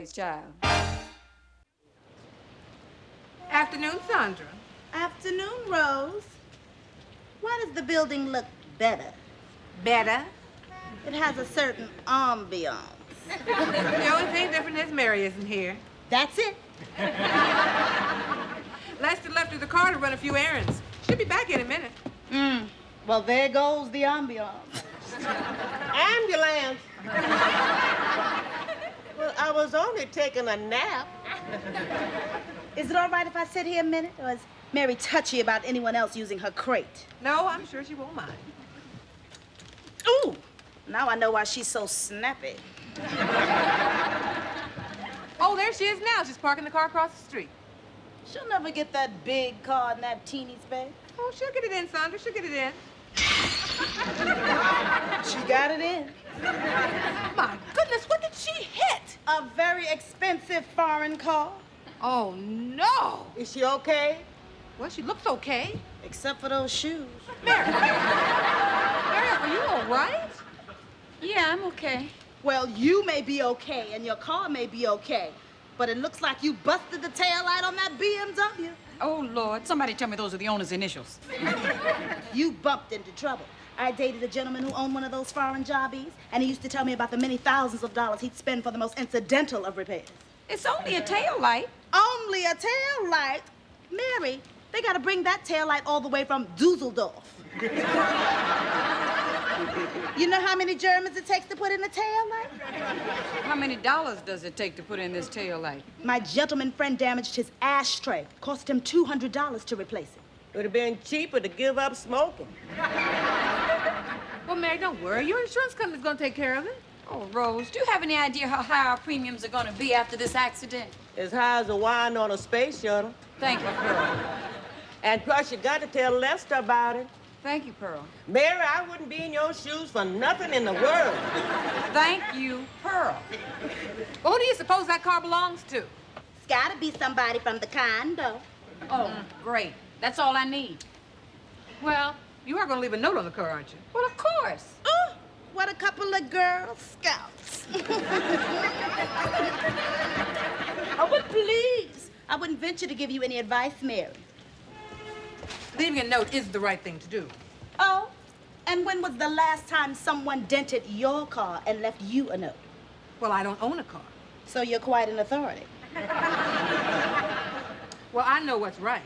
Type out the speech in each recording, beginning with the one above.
always, child. Afternoon, Sandra. Afternoon, Rose. Why does the building look better? Better? It has a certain ambiance. The only thing different is Mary isn't here. That's it. Lester left her the car to run a few errands. She'll be back in a minute. Well, there goes the ambiance. Ambulance! Well, I was only taking a nap. Is it all right if I sit here a minute? Or is Mary touchy about anyone else using her crate? No, I'm sure she won't mind. Ooh! Now I know why she's so snappy. Oh, there she is now. She's parking the car across the street. She'll never get that big car in that teeny space. Oh, she'll get it in, Sandra. She'll get it in. She got it in. My goodness, what did she hit? A very expensive foreign car. Oh, no. Is she okay? Well, she looks okay. Except for those shoes. Mary. Mary, are you all right? Yeah, I'm okay. Well, you may be okay, and your car may be okay, but it looks like you busted the taillight on that BMW. Oh, Lord, somebody tell me those are the owner's initials. You bumped into trouble. I dated a gentleman who owned one of those foreign jobbies, and he used to tell me about the many thousands of dollars he'd spend for the most incidental of repairs. It's only a tail light. Only a tail light? Mary, they gotta bring that tail light all the way from Dusseldorf. You know how many Germans it takes to put in a tail light? How many dollars does it take to put in this tail light? My gentleman friend damaged his ashtray. Cost him $200 to replace it. It would have been cheaper to give up smoking. Well, Mary, don't worry. Your insurance company's going to take care of it. Oh, Rose, do you have any idea how high our premiums are going to be after this accident? As high as a wine on a space shuttle. Thank you, Pearl. And plus, you got to tell Lester about it. Thank you, Pearl. Mary, I wouldn't be in your shoes for nothing in the world. Thank you, Pearl. Well, who do you suppose that car belongs to? It's gotta be somebody from the condo. Oh, great. That's all I need. Well, you are going to leave a note on the car, aren't you? Well, of course. Oh, what a couple of Girl Scouts. Oh, but please, I wouldn't venture to give you any advice, Mary. Leaving a note is the right thing to do. Oh, and when was the last time someone dented your car and left you a note? Well, I don't own a car. So you're quite an authority. Well, I know what's right.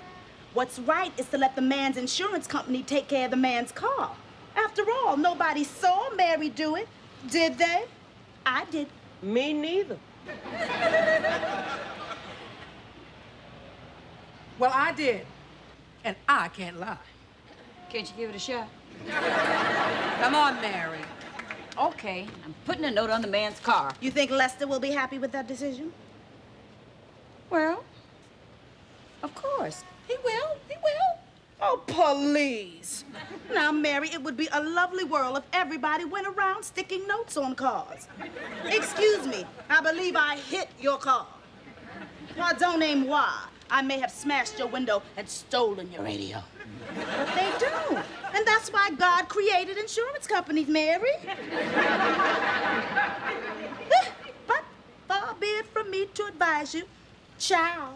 What's right is to let the man's insurance company take care of the man's car. After all, nobody saw Mary do it, did they? I did. Me neither. Well, I did. And I can't lie. Can't you give it a shot? Come on, Mary. Okay, I'm putting a note on the man's car. You think Lester will be happy with that decision? Well, of course. He will. He will. Oh, please. Now, Mary, it would be a lovely world if everybody went around sticking notes on cars. Excuse me, I believe I hit your car. Now, don't aim why. I may have smashed your window and stolen your radio. But they don't. And that's why God created insurance companies, Mary. But far be it from me to advise you. Ciao.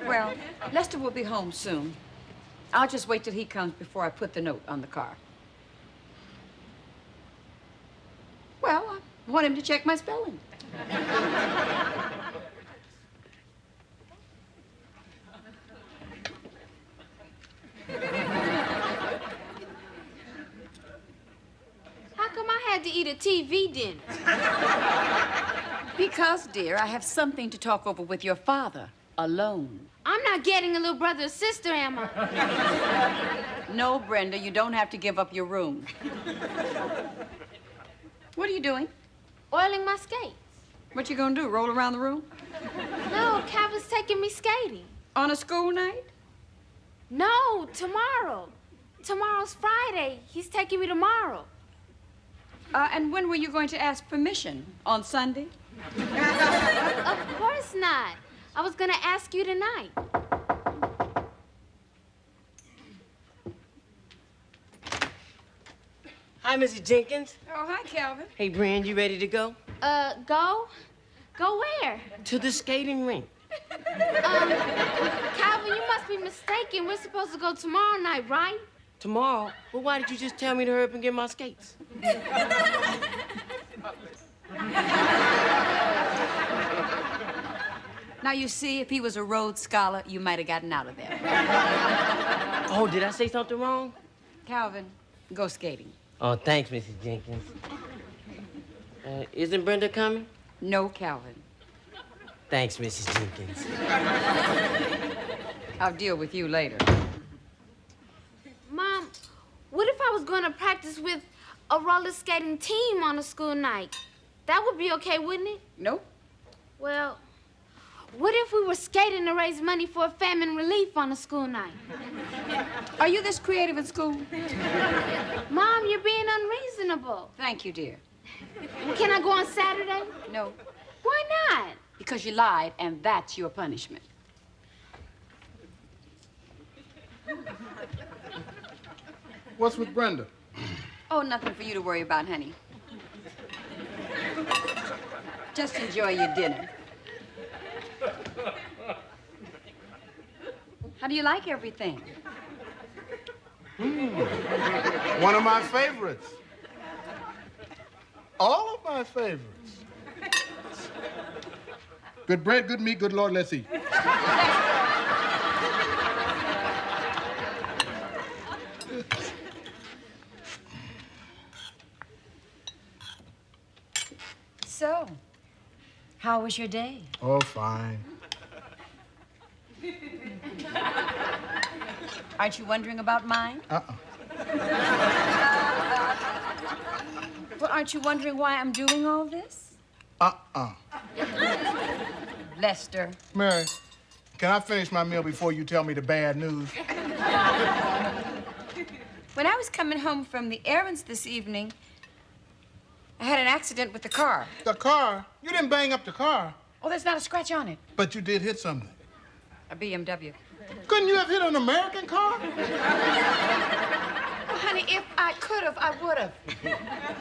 Well, Lester will be home soon. I'll just wait till he comes before I put the note on the car. Well, I want him to check my spelling. How come I had to eat a TV dinner? Because, dear, I have something to talk over with your father, alone. I'm not getting a little brother or sister, am I? No, Brenda, you don't have to give up your room. What are you doing? Oiling my skates. What you gonna do, roll around the room? No, Calvin's taking me skating. On a school night? No, tomorrow. Tomorrow's Friday. He's taking me tomorrow. And when were you going to ask permission? On Sunday? Of course not. I was gonna ask you tonight. Hi, Mrs. Jenkins. Oh, hi, Calvin. Hey, Brand, you ready to go? Go? Go where? To the skating rink. Calvin, you must be mistaken. We're supposed to go tomorrow night, right? Tomorrow? Well, why did you just tell me to hurry up and get my skates? Now, you see, if he was a Rhodes Scholar, you might have gotten out of there. Oh, did I say something wrong? Calvin, go skating. Oh, thanks, Mrs. Jenkins. Isn't Brenda coming? No, Calvin. Thanks, Mrs. Jenkins. I'll deal with you later. Mom, what if I was going to practice with a roller skating team on a school night? That would be okay, wouldn't it? Nope. Well, what if we were skating to raise money for a famine relief on a school night? Are you this creative in school? Mom, you're being unreasonable. Thank you, dear. Can I go on Saturday? No, Why not? because you lied, and that's your punishment. What's with Brenda? Oh, nothing for you to worry about, honey. Just enjoy your dinner. How do you like everything? One of my favorites. All of my favorites. Good bread, good meat, good Lord, let's eat. So, how was your day? Oh, fine. Aren't you wondering about mine? Uh-uh. Well, aren't you wondering why I'm doing all this? Uh-uh. Lester. Mary, can I finish my meal before you tell me the bad news? When I was coming home from the errands this evening, I had an accident with the car. The car? You didn't bang up the car. Oh, there's not a scratch on it. But you did hit something. A BMW. Couldn't you have hit an American car? Oh, honey, if I could have, I would have.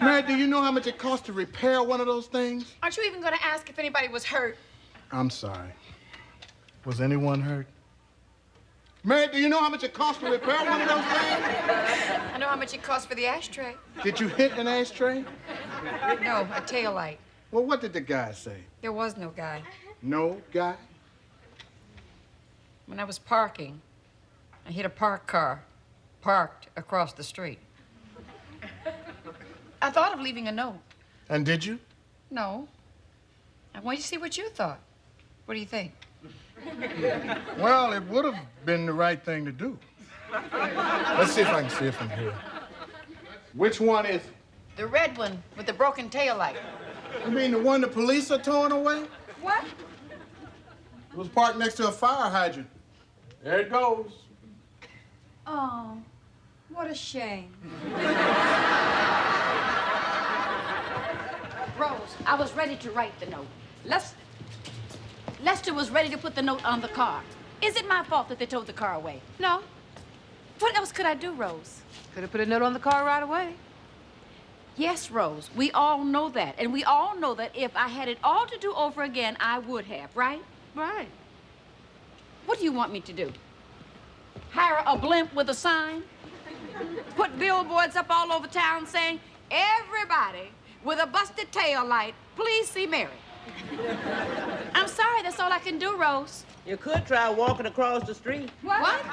Mary, do you know how much it costs to repair one of those things? Aren't you even going to ask if anybody was hurt? I'm sorry. Was anyone hurt? Mary, do you know how much it costs to repair one of those things? I know how much it costs for the ashtray. Did you hit an ashtray? No, a taillight. Well, what did the guy say? There was no guy. No guy? When I was parking, I hit a parked car, parked across the street. I thought of leaving a note. And did you? No. I wanted to see what you thought. What do you think? Well, it would have been the right thing to do. Let's see if I can see it from here. Which one is it? The red one with the broken taillight. You mean the one the police are towing away? What? It was parked next to a fire hydrant. There it goes. Oh, what a shame. Rose, I was ready to write the note. Lester was ready to put the note on the car. Is it my fault that they towed the car away? No. What else could I do, Rose? Could have put a note on the car right away. Yes, Rose, we all know that. And we all know that if I had it all to do over again, I would have, right? Right. What do you want me to do? Hire a blimp with a sign? Put billboards up all over town saying, everybody with a busted tail light, please see Mary. I'm sorry, that's all I can do, Rose. You could try walking across the street. What?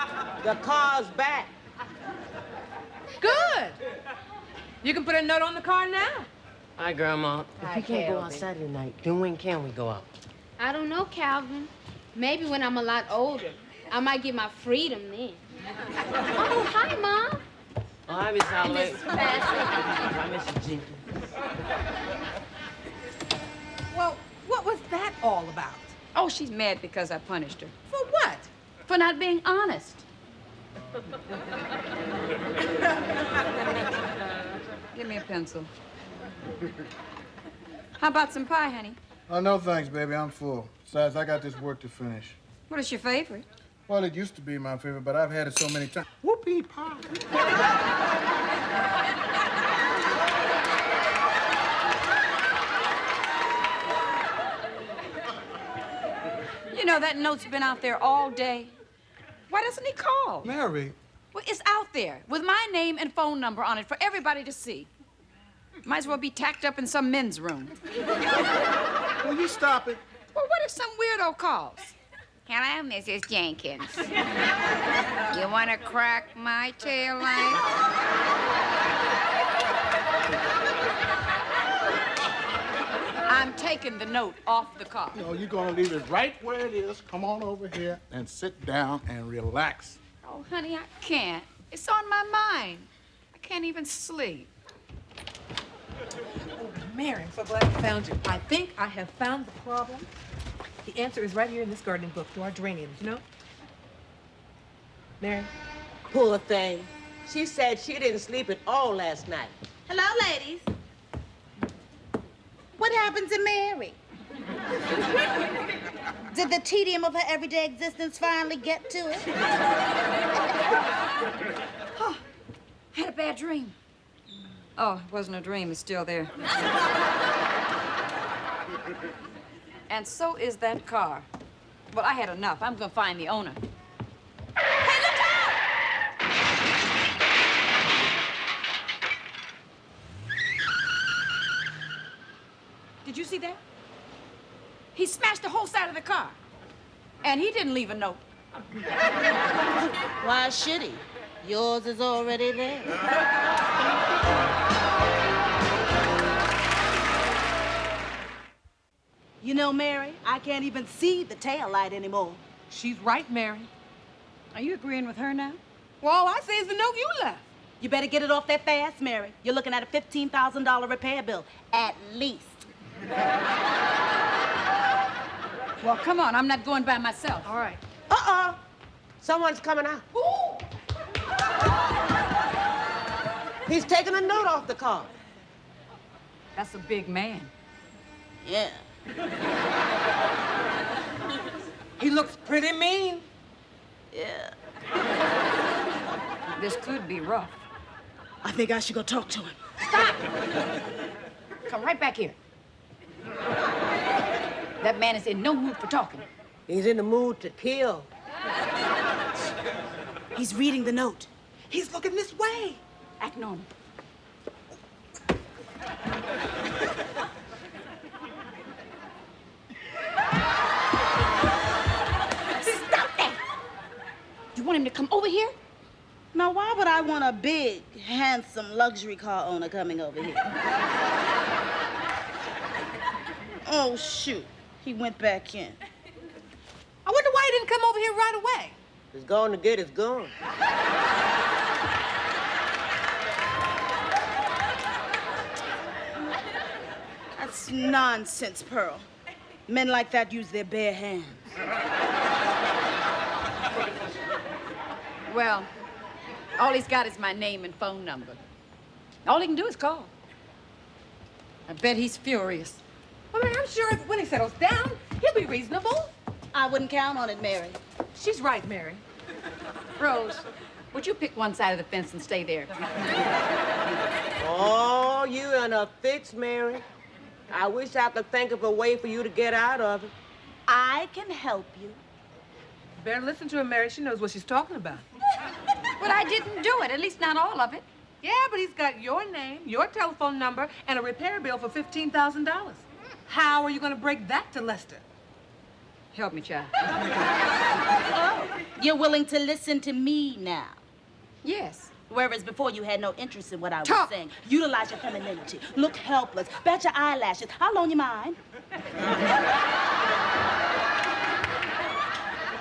The car's back. Good. You can put a note on the car now. Hi, Grandma. If Hi, we can't go out Calvin. Saturday night, then when can we go out? I don't know, Calvin. Maybe when I'm a lot older. I might get my freedom then. Oh, hi, Mom. Oh, hi, Miss Holloway. Mrs. Bassett. Hi, Mrs. Jenkins. Well, what was that all about? Oh, she's mad because I punished her. For what? For not being honest. Give me a pencil. How about some pie, honey? Oh, no thanks, baby. I'm full. Besides, I got this work to finish. What is your favorite? Well, it used to be my favorite, but I've had it so many times. Whoopie pie. You know that note's been out there all day. Why doesn't he call? Mary. Well, it's out there with my name and phone number on it for everybody to see. Might as well be tacked up in some men's room. Will you stop it? Well, what if some weirdo calls? Hello, Mrs. Jenkins. You want to crack my tail light? I'm taking the note off the car. No, you're gonna leave it right where it is. Come on over here and sit down and relax. Oh, honey, I can't. It's on my mind. I can't even sleep. Oh, Mary, I'm so glad I found you. I think I have found the problem. The answer is right here in this gardening book to our geraniums, you know? Mary? Poor thing. She said she didn't sleep at all last night. Hello, ladies. What happened to Mary? Did the tedium of her everyday existence finally get to it? Oh, had a bad dream. Oh, it wasn't a dream. It's still there. And so is that car. Well, I had enough. I'm gonna find the owner. Hey, look out! Did you see that? He smashed the whole side of the car. And he didn't leave a note. Why should he? Yours is already there. You know, Mary, I can't even see the tail light anymore. She's right, Mary. Are you agreeing with her now? Well, all I say is the note you left. You better get it off that fast, Mary. You're looking at a $15,000 repair bill, at least. Well, come on. I'm not going by myself. All right. Uh-uh. Someone's coming out. Ooh. He's taking a note off the car. That's a big man. Yeah. He looks pretty mean. Yeah. This could be rough. I think I should go talk to him. Stop! Come right back here. That man is in no mood for talking. He's in the mood to kill. He's reading the note. He's looking this way. Act normal. Stop that! You want him to come over here? Now, why would I want a big, handsome luxury car owner coming over here? Oh, shoot. He went back in. I wonder why he didn't come over here right away. He's going to get his gun. That's nonsense, Pearl. Men like that use their bare hands. Well, all he's got is my name and phone number. All he can do is call. I bet he's furious. I mean, I'm sure when he settles down, he'll be reasonable. I wouldn't count on it, Mary. She's right, Mary. Rose, would you pick one side of the fence and stay there? Oh, you in a fix, Mary. I wish I could think of a way for you to get out of it. I can help you. Better listen to her, Mary. She knows what she's talking about. But I didn't do it, at least not all of it. Yeah, but he's got your name, your telephone number, and a repair bill for $15,000. How are you going to break that to Lester? Help me, child. Oh, you're willing to listen to me now. Yes. Whereas before you had no interest in what I was Talk. saying. Utilize your femininity. Look helpless. Bat your eyelashes. I'll loan you mine.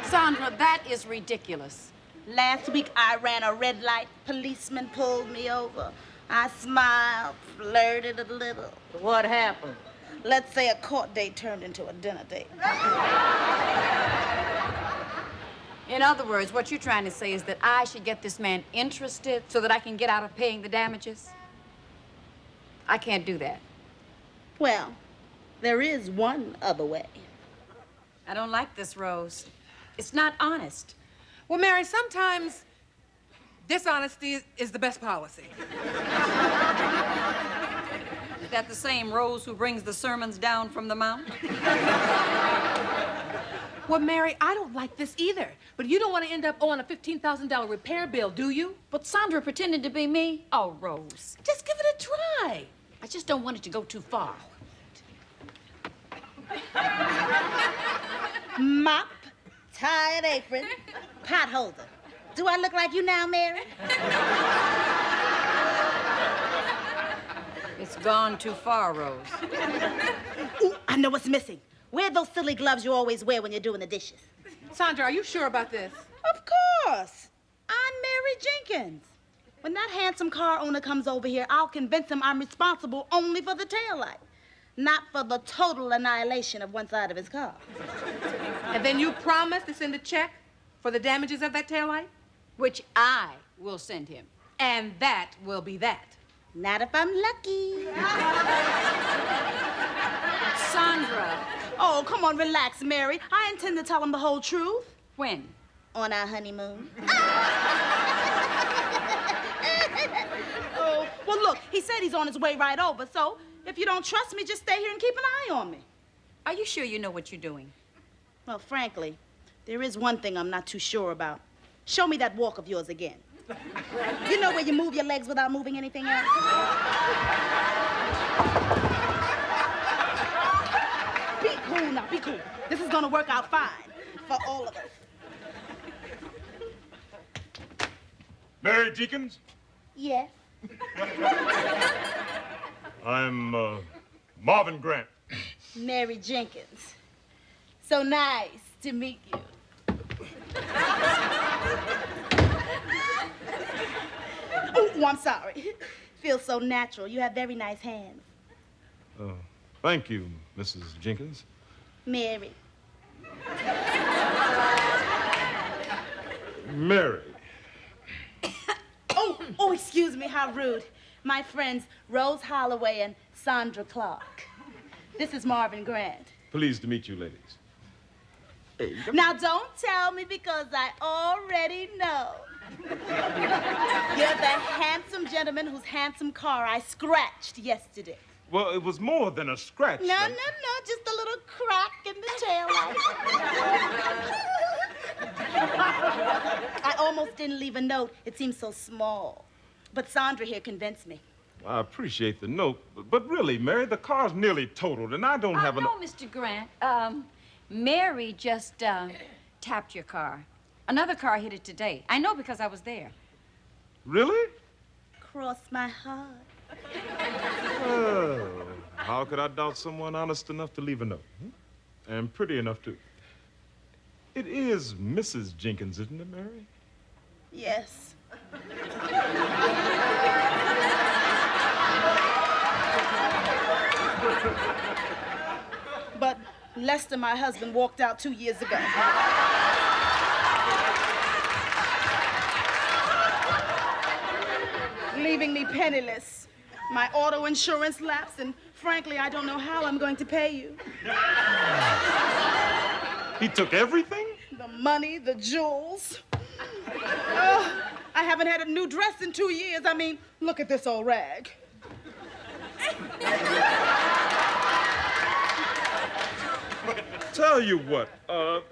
Sandra, that is ridiculous. Last week I ran a red light. Policeman pulled me over. I smiled, flirted a little. What happened? Let's say a court date turned into a dinner date. In other words, what you're trying to say is that I should get this man interested so that I can get out of paying the damages? I can't do that. Well, there is one other way. I don't like this, Rose. It's not honest. Well, Mary, sometimes dishonesty is the best policy. Is that the same Rose who brings the sermons down from the mount? Well, Mary, I don't like this either. But you don't want to end up owing a $15,000 repair bill, do you? But Sandra pretended to be me? Oh, Rose. Just give it a try. I just don't want it to go too far. Mop, tied apron, pot holder. Do I look like you now, Mary? It's gone too far, Rose. Ooh, I know what's missing. Where are those silly gloves you always wear when you're doing the dishes? Sandra, are you sure about this? Of course. I'm Mary Jenkins. When that handsome car owner comes over here, I'll convince him I'm responsible only for the taillight, not for the total annihilation of one side of his car. And then you promise to send a check for the damages of that taillight? Which I will send him. And that will be that. Not if I'm lucky. Sandra. Oh, come on, relax, Mary. I intend to tell him the whole truth. When? On our honeymoon. Oh, well, look, he said he's on his way right over, so if you don't trust me, just stay here and keep an eye on me. Are you sure you know what you're doing? Well, frankly, there is one thing I'm not too sure about. Show me that walk of yours again. You know where you move your legs without moving anything else? Be cool now, be cool. This is gonna work out fine for all of us. Mary Jenkins? Yes. I'm, Marvin Grant. Mary Jenkins. So nice to meet you. Oh, I'm sorry. Feels so natural. You have very nice hands. Thank you, Mrs. Jenkins. Mary. Mary. Oh, excuse me, how rude. My friends, Rose Holloway and Sandra Clark. This is Marvin Grant. Pleased to meet you, ladies. Now, don't tell me because I already know. You're the handsome gentleman whose handsome car I scratched yesterday. Well, it was more than a scratch. No, just a little crack in the taillight. I almost didn't leave a note. It seemed so small. But Sandra here convinced me. I appreciate the note, but really, Mary, the car's nearly totaled, and I don't have No, Mr. Grant. Mary just tapped your car. Another car hit it today. I know because I was there. Really? Cross my heart. Oh, how could I doubt someone honest enough to leave a note? And pretty enough, too. It is Mrs. Jenkins, isn't it, Mary? Yes. But Lester, my husband, walked out 2 years ago. Leaving me penniless. My auto insurance lapsed, and frankly, I don't know how I'm going to pay you. He took everything? The money, the jewels. I haven't had a new dress in 2 years. I mean, look at this old rag. Tell you what,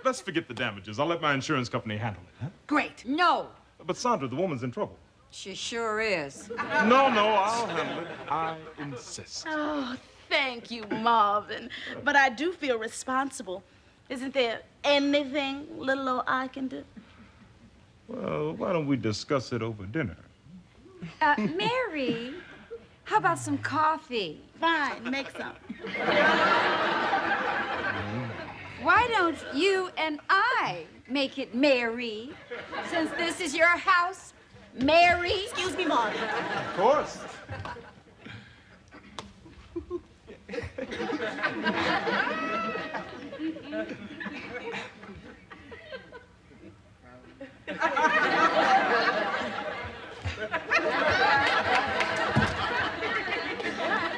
let's forget the damages. I'll let my insurance company handle it. Huh? Great. No. But Sandra, the woman's in trouble. She sure is. No, I'll handle it. I insist. Oh, thank you, Marvin. But I do feel responsible. Isn't there anything little old I can do? Well, why don't we discuss it over dinner? Mary, how about some coffee? Fine, make some. Why don't you and I make it Mary, since this is your house, Mary? Excuse me, Marvin. Of course.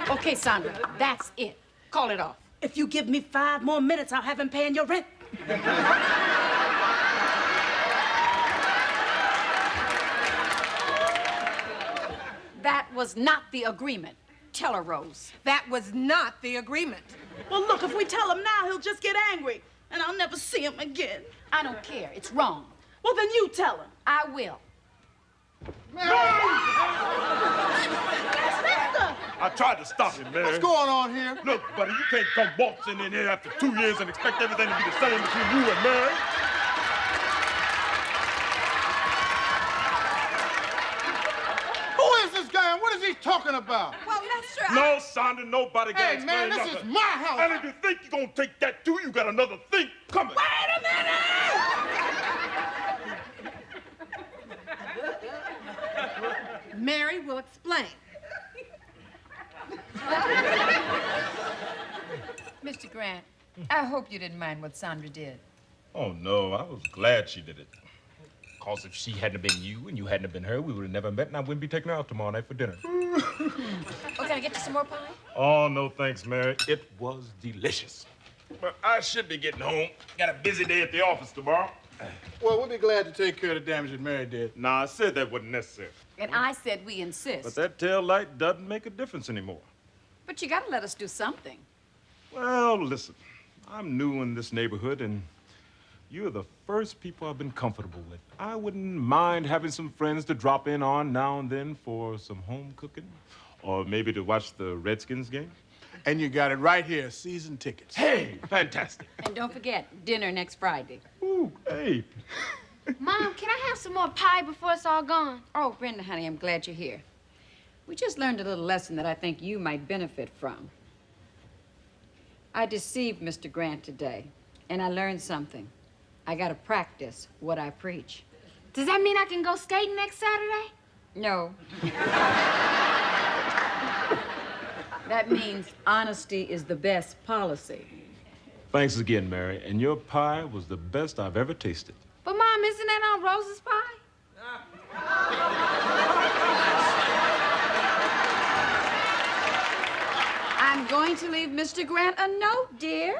Okay, Sandra, that's it. Call it off. If you give me 5 more minutes, I'll have him paying your rent. That was not the agreement. Tell her, Rose. That was not the agreement. Well, look, if we tell him now, he'll just get angry. and I'll never see him again. I don't care. It's wrong. Well, then you tell him. I will. I tried to stop him, Mary. What's going on here? Look, buddy, you can't come waltzing in here after 2 years and expect everything to be the same between you and Mary. Who is this guy and what is he talking about? Well, Lester, No, Sandra, nobody can Hey, explain man, this nothing. is my house. And if you think you're gonna take that too, you got another think coming. Wait a minute! Mary will explain. Mr. Grant, I hope you didn't mind what Sandra did. Oh, no, I was glad she did it. Because if she hadn't been you and you hadn't been her, we would have never met and I wouldn't be taking her out tomorrow night for dinner. Oh, can I get you some more pie? Oh, no thanks, Mary. It was delicious. But I should be getting home. Got a busy day at the office tomorrow. Well, we'll be glad to take care of the damage that Mary did. Nah, I said that wasn't necessary. And I said we insist. But that tail light doesn't make a difference anymore. But you gotta let us do something. Well, listen, I'm new in this neighborhood, and you're the first people I've been comfortable with. I wouldn't mind having some friends to drop in on now and then for some home cooking, or maybe to watch the Redskins game. And you got it right here, season tickets. Hey, fantastic. And don't forget, dinner next Friday. Ooh, hey. Mom, can I have some more pie before it's all gone? Oh, Brenda, honey, I'm glad you're here. We just learned a little lesson that I think you might benefit from. I deceived Mr. Grant today, and I learned something. I gotta practice what I preach. Does that mean I can go skating next Saturday? No. That means honesty is the best policy. Thanks again, Mary, and your pie was the best I've ever tasted. But, Mom, isn't that on Rose's pie? I'm going to leave Mr. Grant a note, dear.